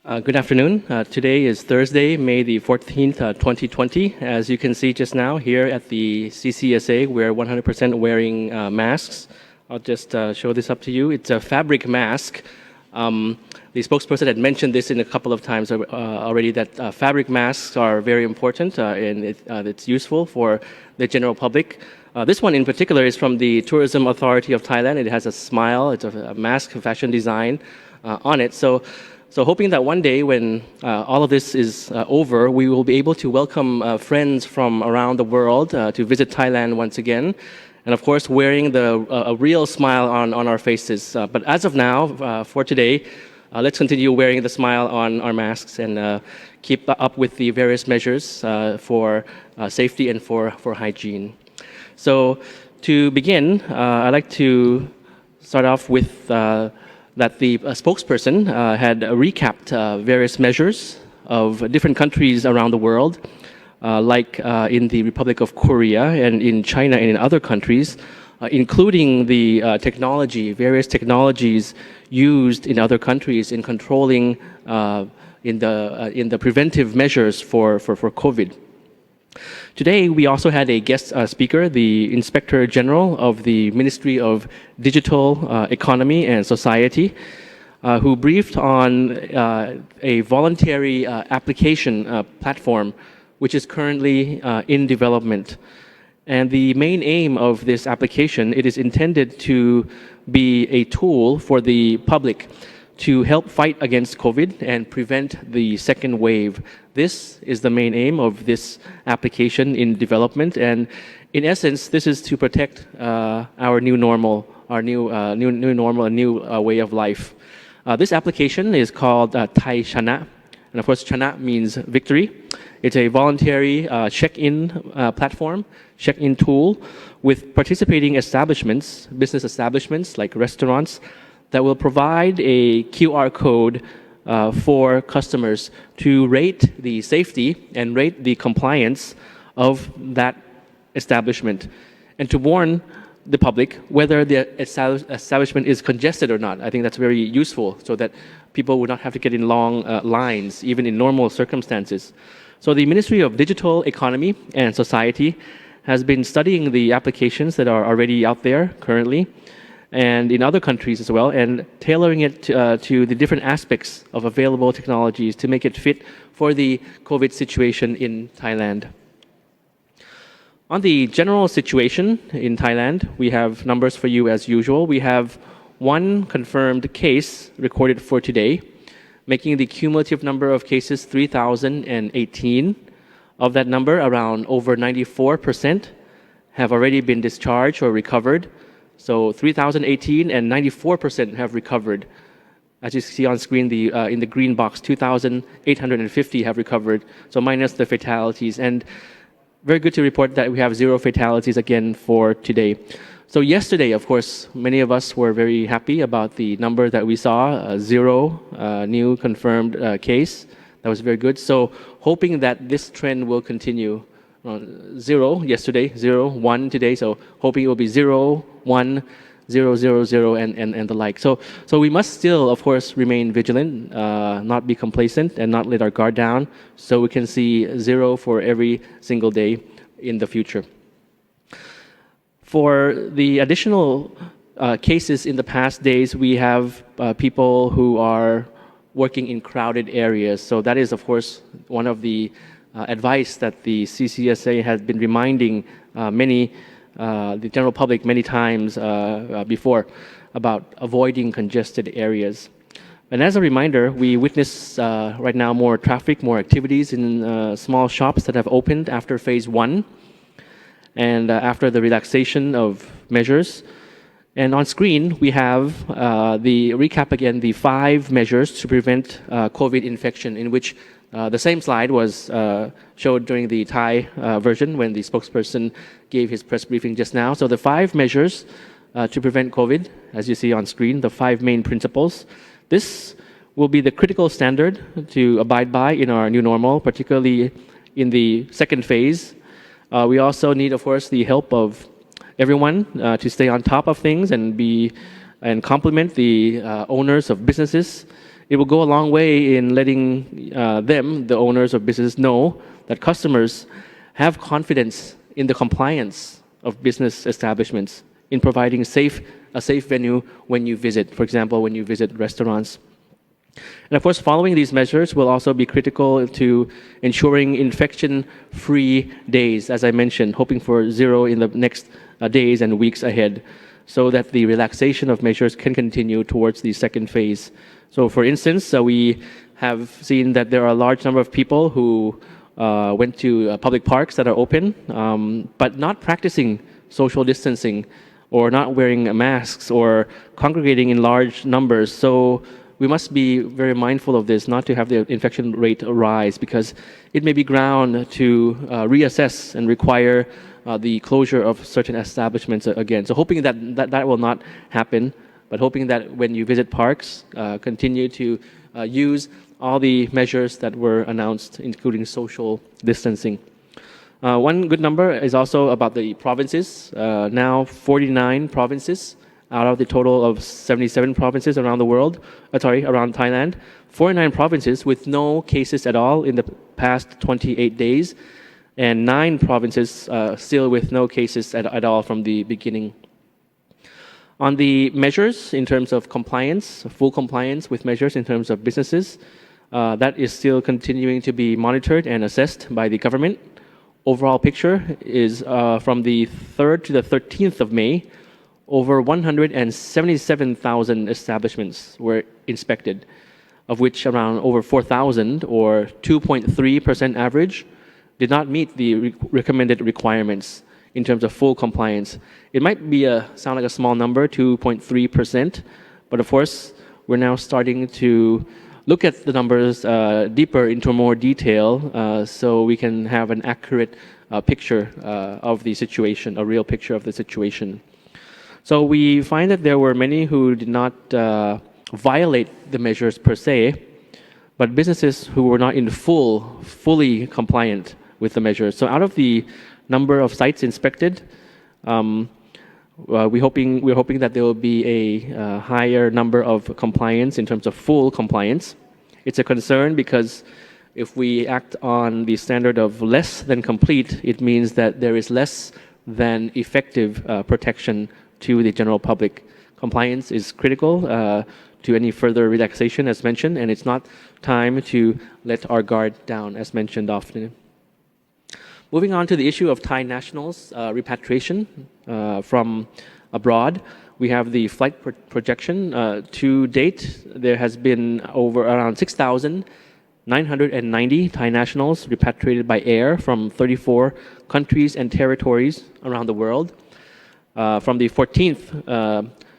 Good afternoon. Today is Thursday, May the 14th, 2020. As you can see just now here at the CCSA, we're 100% wearing masks. I'll just show this up to you. It's a fabric mask. The spokesperson had mentioned this in a couple of times already, that fabric masks are very important and it's useful for the general public. This one in particular is from the Tourism Authority of Thailand. It has a smile. It's a mask fashion design on it. So hoping that one day when all of this is over, we will be able to welcome friends from around the world to visit Thailand once again. And of course, wearing a real smile on our faces. But as of now, for today, let's continue wearing the smile on our masks and keep up with the various measures for safety and for hygiene. So to begin, I'd like to start off with that the spokesperson had recapped various measures of different countries around the world, like in the Republic of Korea and in China and in other countries, including the various technologies used in other countries in controlling in the preventive measures for COVID. Today, we also had a guest speaker, the Inspector General of the Ministry of Digital Economy and Society, who briefed on a voluntary application platform, which is currently in development. And the main aim of this application, it is intended to be a tool for the public to help fight against COVID and prevent the second wave. This is the main aim of this application in development, and in essence, this is to protect our new normal, a new way of life. This application is called Thai Chana, and of course, Chana means victory. It's a voluntary check-in platform, check-in tool with participating establishments, business establishments like restaurants, that will provide a QR code for customers to rate the safety and rate the compliance of that establishment, and to warn the public whether the establishment is congested or not. I think that's very useful so that people would not have to get in long lines, even in normal circumstances. So the Ministry of Digital Economy and Society has been studying the applications that are already out there currently, and in other countries as well, and tailoring it to the different aspects of available technologies to make it fit for the COVID situation in Thailand. On the general situation in Thailand, we have numbers for you as usual. We have one confirmed case recorded for today, making the cumulative number of cases 3,018. Of that number, around over 94% have already been discharged or recovered. So 3,018 and 94% have recovered. As you see on screen, in the green box, 2,850 have recovered, so minus the fatalities. And very good to report that we have 0 fatalities again for today. So yesterday, of course, many of us were very happy about the number that we saw, 0 new confirmed case. That was very good. So hoping that this trend will continue. 0 yesterday, 0, 1 today, so hoping it will be 0, 1, 0, 0, 0, and the like. So we must still, of course, remain vigilant, not be complacent, and not let our guard down, so we can see 0 for every single day in the future. For the additional cases in the past days, we have people who are working in crowded areas. So that is, of course, one of the advice that the CCSA has been reminding the general public many times before about avoiding congested areas. And as a reminder, we witness right now more traffic, more activities in small shops that have opened after phase 1 and after the relaxation of measures. And on screen, we have the recap again, the 5 measures to prevent COVID infection, in which the same slide was showed during the Thai version when the spokesperson gave his press briefing just now. So the 5 measures to prevent COVID, as you see on screen, the 5 main principles. This will be the critical standard to abide by in our new normal, particularly in the second phase. We also need, of course, the help of everyone to stay on top of things and complement the owners of businesses It will go a long way in letting them, the owners of businesses, know that customers have confidence in the compliance of business establishments in providing a safe venue when you visit, for example, when you visit restaurants. And of course, following these measures will also be critical to ensuring infection-free days, as I mentioned, hoping for zero in the next days and weeks ahead, so that the relaxation of measures can continue towards the second phase. So for instance, we have seen that there are a large number of people who went to public parks that are open, but not practicing social distancing or not wearing masks or congregating in large numbers. So we must be very mindful of this, not to have the infection rate rise, because it may be ground to reassess and require the closure of certain establishments again. So hoping that will not happen, but hoping that when you visit parks, continue to use all the measures that were announced, including social distancing. One good number is also about the provinces. Now 49 provinces out of the total of 77 provinces around the world, around Thailand, 49 provinces with no cases at all in the past 28 days, and 9 provinces still with no cases at all from the beginning. On the measures in terms of compliance, full compliance with measures in terms of businesses, that is still continuing to be monitored and assessed by the government. Overall picture is from the 3rd to the 13th of May, over 177,000 establishments were inspected, of which around over 4,000, or 2.3% average, did not meet the recommended requirements in terms of full compliance. It might sound like a small number, 2.3%, but of course, we're now starting to look at the numbers deeper into more detail so we can have an accurate picture of the situation, a real picture of the situation. So we find that there were many who did not violate the measures per se, but businesses who were not in fully compliant with the measures. So out of the number of sites inspected, we're hoping that there will be a higher number of compliance in terms of full compliance. It's a concern because if we act on the standard of less than complete, it means that there is less than effective protection to the general public. Compliance is critical to any further relaxation, as mentioned, and it's not time to let our guard down, as mentioned often. Moving on to the issue of Thai nationals' repatriation from abroad, we have the flight projection. To date, there has been around 6,990 Thai nationals repatriated by air from 34 countries and territories around the world. From the 14th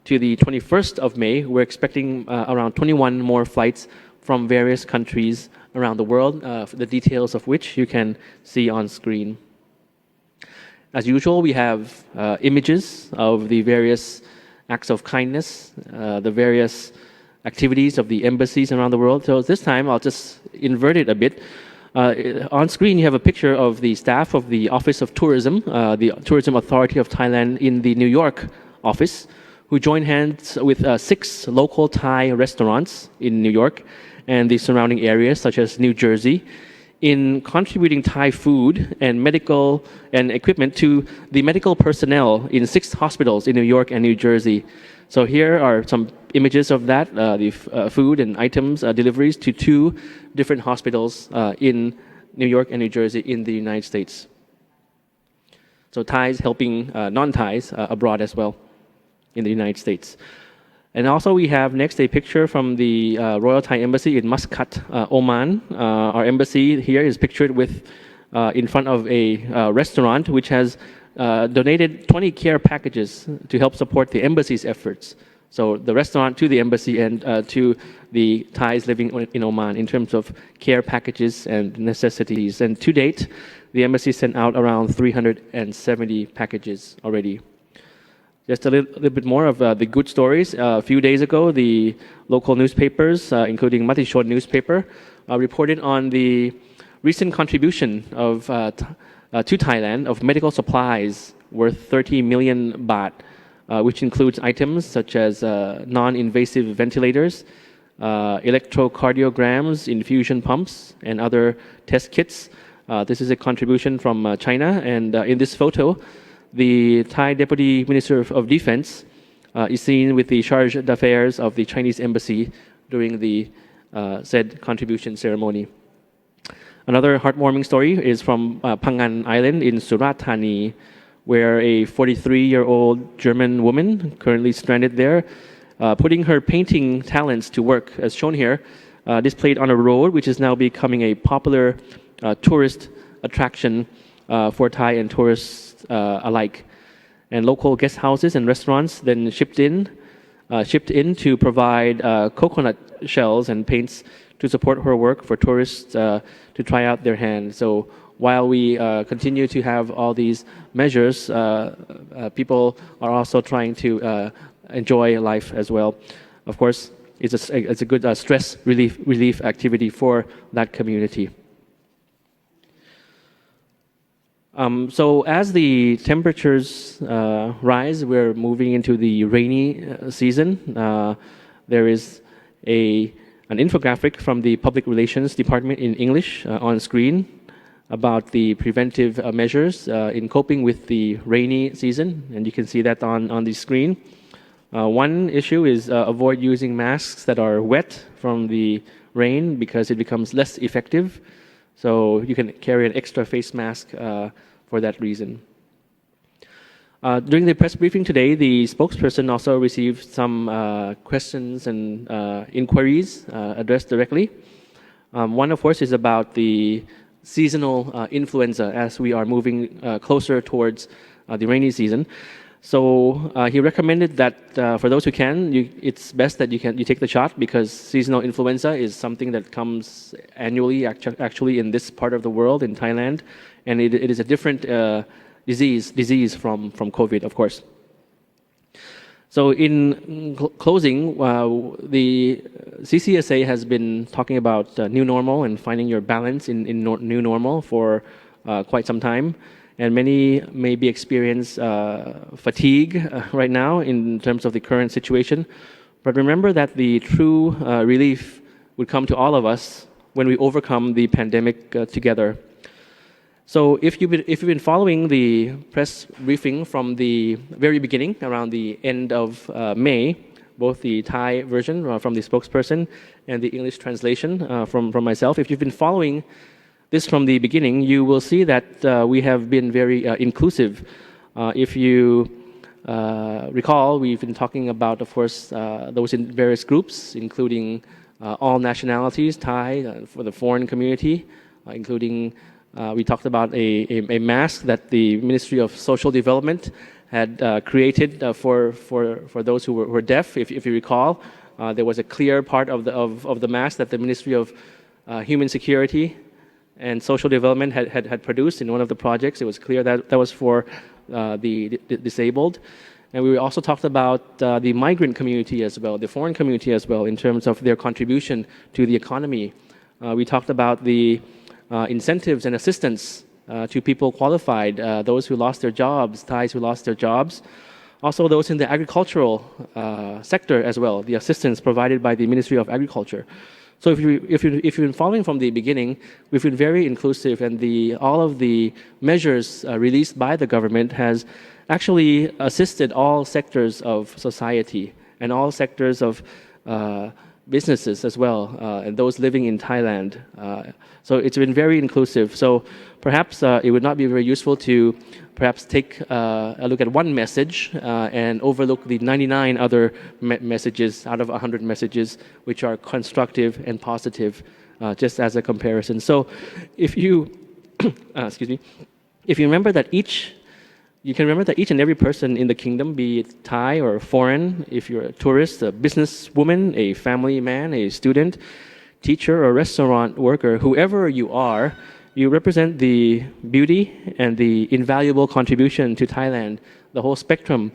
to the 21st of May, we're expecting around 21 more flights from various countries around the world, the details of which you can see on screen. As usual, we have images of the various acts of kindness, the various activities of the embassies around the world. So this time, I'll just invert it a bit. On screen, you have a picture of the staff of the Office of Tourism, the Tourism Authority of Thailand in the New York office, who joined hands with 6 local Thai restaurants in New York and the surrounding areas, such as New Jersey, in contributing Thai food and medical and equipment to the medical personnel in 6 hospitals in New York and New Jersey. So here are some images of that, the food and items deliveries to 2 different hospitals in New York and New Jersey in the United States. So Thais helping non-Thais abroad as well in the United States. And also we have next a picture from the Royal Thai Embassy in Muscat, Oman. Our embassy here is pictured with in front of a restaurant which has donated 20 care packages to help support the embassy's efforts. So the restaurant to the embassy and to the Thais living in Oman in terms of care packages and necessities. And to date, the embassy sent out around 370 packages already. Just a little bit more of the good stories. A few days ago, the local newspapers, including Matichon newspaper, reported on the recent contribution of to Thailand of medical supplies worth 30 million baht, which includes items such as non-invasive ventilators, electrocardiograms, infusion pumps, and other test kits. This is a contribution from China, and in this photo, the Thai Deputy Minister of Defense is seen with the Charge d'Affaires of the Chinese Embassy during the said contribution ceremony. Another heartwarming story is from Phangan Island in Surat Thani, where a 43-year-old German woman currently stranded there, putting her painting talents to work, as shown here, displayed on a road which is now becoming a popular tourist attraction for Thai and tourists alike. And local guest houses and restaurants then shipped in to provide coconut shells and paints to support her work for tourists to try out their hand. So while we continue to have all these measures, people are also trying to enjoy life as well. Of course, it's a good stress relief activity for that community. So as the temperatures rise, we're moving into the rainy season. There is an infographic from the Public Relations Department in English on screen about the preventive measures in coping with the rainy season, and you can see that on the screen. One issue is avoid using masks that are wet from the rain because it becomes less effective. So you can carry an extra face mask for that reason. During the press briefing today, the spokesperson also received some questions and inquiries addressed directly. One, of course, is about the seasonal influenza as we are moving closer towards the rainy season. So he recommended that for those who can, it's best that you take the shot because seasonal influenza is something that comes annually, actually in this part of the world, in Thailand, and it is a different disease from COVID, of course. So in closing, the CCSA has been talking about new normal and finding your balance in new normal for quite some time. And many maybe experience fatigue right now in terms of the current situation. But remember that the true relief would come to all of us when we overcome the pandemic together. So if you've been following the press briefing from the very beginning, around the end of May, both the Thai version from the spokesperson and the English translation from myself, if you've been following this from the beginning, you will see that we have been very inclusive. If you recall, we've been talking about, of course, those in various groups, including all nationalities, Thai, for the foreign community, including, we talked about a mask that the Ministry of Social Development had created for those who were deaf. If you recall, there was a clear part of the mask that the Ministry of Human Security and Social Development had produced in one of the projects. It was clear that that was for the disabled. And we also talked about the migrant community as well, the foreign community as well, in terms of their contribution to the economy. We talked about the incentives and assistance to people qualified, those who lost their jobs, Thais who lost their jobs. Also those in the agricultural sector as well, the assistance provided by the Ministry of Agriculture. So if you've been following from the beginning, we've been very inclusive, and all of the measures released by the government has actually assisted all sectors of society and all sectors of businesses as well, and those living in Thailand. So it's been very inclusive. So perhaps it would not be very useful to perhaps take a look at one message and overlook the 99 other messages out of 100 messages, which are constructive and positive, just as a comparison. So if you, excuse me, if you remember that you can remember that each and every person in the kingdom, be it Thai or foreign, if you're a tourist, a businesswoman, a family man, a student, teacher, or restaurant worker, whoever you are, you represent the beauty and the invaluable contribution to Thailand, the whole spectrum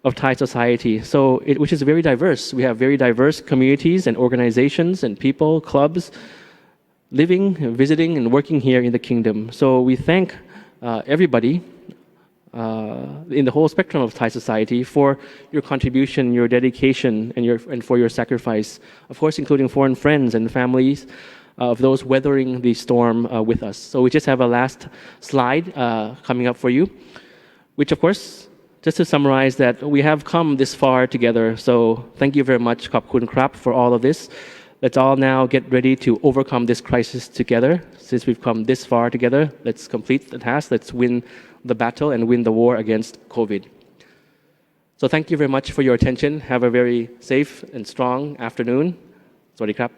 of Thai society. So, which is very diverse. We have very diverse communities and organizations and people, clubs, living, visiting, and working here in the kingdom. So we thank everybody in the whole spectrum of Thai society for your contribution, your dedication, and for your sacrifice. Of course, including foreign friends and families of those weathering the storm with us. So we just have a last slide coming up for you, which of course, just to summarize that we have come this far together. So thank you very much, Khop Kun Krap, for all of this. Let's all now get ready to overcome this crisis together. Since we've come this far together, let's complete the task. Let's win the battle and win the war against COVID. So thank you very much for your attention. Have a very safe and strong afternoon. Sawasdee krap.